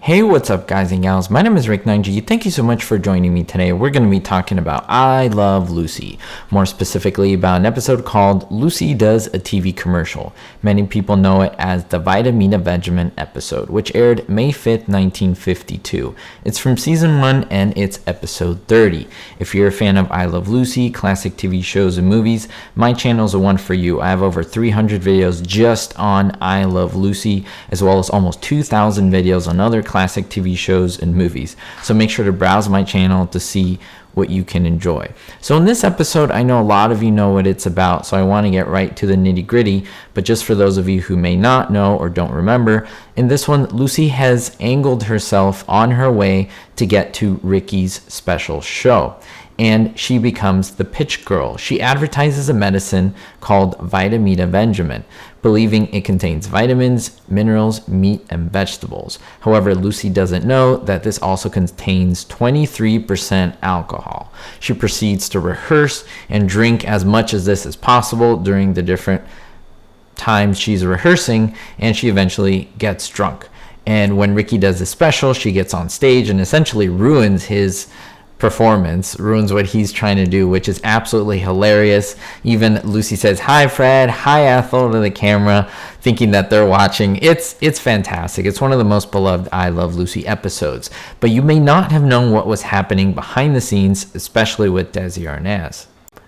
Hey, what's up guys and gals? My name is Rick 9G. Thank you so much for joining me today. We're going to be talking about I Love Lucy. More specifically about an episode called Lucy Does a TV Commercial. Many people know it as the Vitamina Benjamin episode, which aired May 5th, 1952. It's from season 1 and it's episode 30. If you're a fan of I Love Lucy, classic TV shows and movies, my channel is the one for you. I have over 300 videos just on I Love Lucy, as well as almost 2,000 videos on other classic TV shows and movies. So make sure to browse my channel to see what you can enjoy. So in this episode, I know a lot of you know what it's about, so I want to get right to the nitty-gritty. But just for those of you who may not know or don't remember, in this one, Lucy has angled herself on her way to get to Ricky's special show, and she becomes the pitch girl. She advertises a medicine called Vitamina Benjamin, believing it contains vitamins, minerals, meat, and vegetables. However, Lucy doesn't know that this also contains 23% alcohol. She proceeds to rehearse and drink as much as this as possible during the different times she's rehearsing, and she eventually gets drunk. And when Ricky does the special, she gets on stage and essentially ruins his performance, ruins what he's trying to do, which is absolutely hilarious. Even Lucy says, "Hi Fred, hi Ethel" to the camera, thinking that they're watching. It's fantastic. It's one of the most beloved I Love Lucy episodes. But you may not have known what was happening behind the scenes, especially with Desi Arnaz.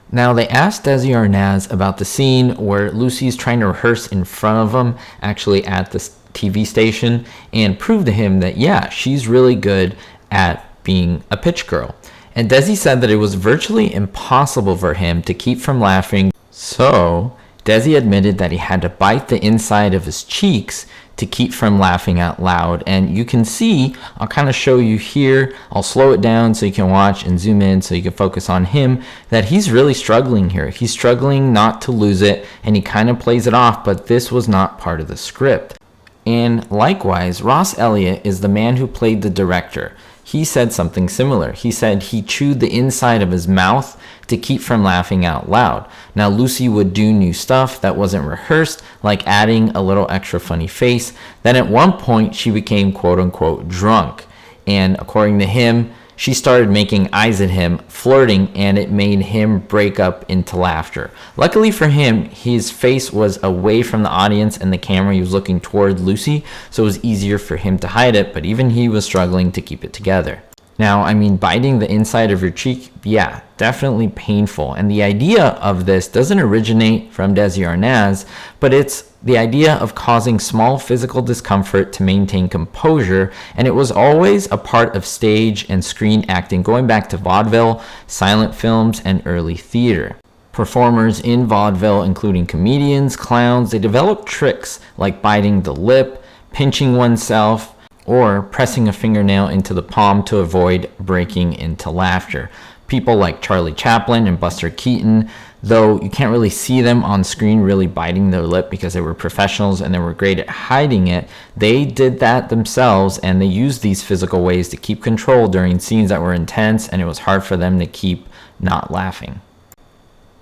Now, they asked Desi Arnaz about the scene where Lucy's trying to rehearse in front of him, actually at the TV station, and prove to him that, yeah, she's really good at being a pitch girl. And Desi said that it was virtually impossible for him to keep from laughing. So Desi admitted that he had to bite the inside of his cheeks to keep from laughing out loud. And you can see, I'll kind of show you here, I'll slow it down so you can watch and zoom in so you can focus on him, that he's really struggling here. He's struggling not to lose it, and he kind of plays it off, but this was not part of the script. And likewise, Ross Elliott is the man who played the director. He said something similar. He said he chewed the inside of his mouth to keep from laughing out loud. Now, Lucy would do new stuff that wasn't rehearsed, like adding a little extra funny face. Then at one point, she became quote unquote drunk. And according to him, she started making eyes at him, flirting, and it made him break up into laughter. Luckily for him, his face was away from the audience and the camera. He was looking toward Lucy, so it was easier for him to hide it, but even he was struggling to keep it together. Now, I mean, biting the inside of your cheek, yeah, definitely painful. And the idea of this doesn't originate from Desi Arnaz, but it's the idea of causing small physical discomfort to maintain composure, and it was always a part of stage and screen acting, going back to vaudeville, silent films, and early theater. Performers in vaudeville, including comedians, clowns, they developed tricks like biting the lip, pinching oneself, or pressing a fingernail into the palm to avoid breaking into laughter. People like Charlie Chaplin and Buster Keaton, though you can't really see them on screen really biting their lip because they were professionals and they were great at hiding it, they did that themselves, and they used these physical ways to keep control during scenes that were intense, and it was hard for them to keep not laughing.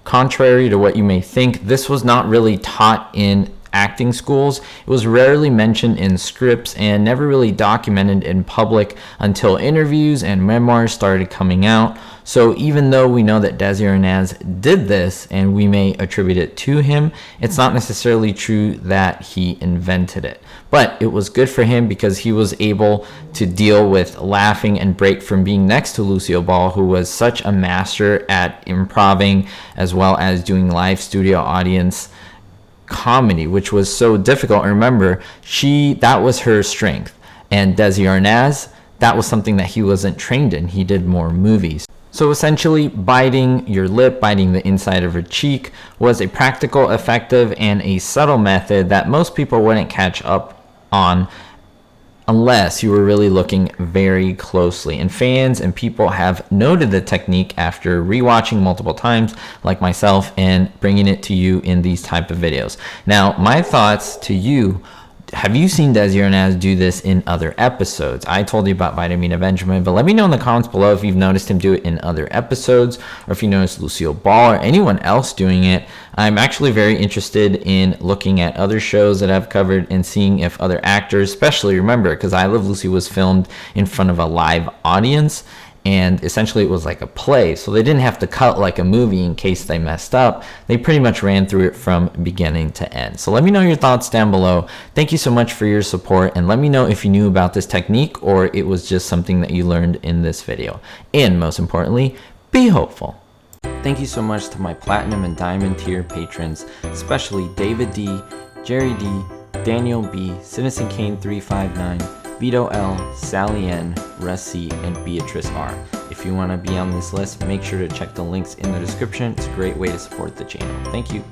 Contrary to what you may think, this was not really taught in acting schools. It was rarely mentioned in scripts and never really documented in public until interviews and memoirs started coming out. So even though we know that Desi Arnaz did this and we may attribute it to him, it's not necessarily true that he invented it. But it was good for him because he was able to deal with laughing and break from being next to Lucille Ball, who was such a master at improving as well as doing live studio audience comedy, which was so difficult. And remember, that was her strength, and Desi Arnaz, that was something that he wasn't trained in. He did more movies. So essentially, biting your lip, biting the inside of your cheek, was a practical, effective, and a subtle method that most people wouldn't catch up on unless you were really looking very closely. And fans and people have noted the technique after rewatching multiple times, like myself, and bringing it to you in these type of videos. Now, my thoughts to you, have you seen Desi Arnaz do this in other episodes? I told you about Vitamina Benjamin, but let me know in the comments below if you've noticed him do it in other episodes, or if you noticed Lucille Ball or anyone else doing it. I'm actually very interested in looking at other shows that I've covered and seeing if other actors, especially, remember, because I Love Lucy was filmed in front of a live audience, and essentially it was like a play, so they didn't have to cut like a movie in case they messed up. They pretty much ran through it from beginning to end. So let me know your thoughts down below. Thank you so much for your support, and let me know if you knew about this technique or it was just something that you learned in this video. And most importantly, be hopeful. Thank you so much to my platinum and diamond tier patrons, especially David D, Jerry D, Daniel B, Citizen Kane 359, Vito L, Sally N, Russ C, and Beatrice R. If you want to be on this list, make sure to check the links in the description. It's a great way to support the channel. Thank you.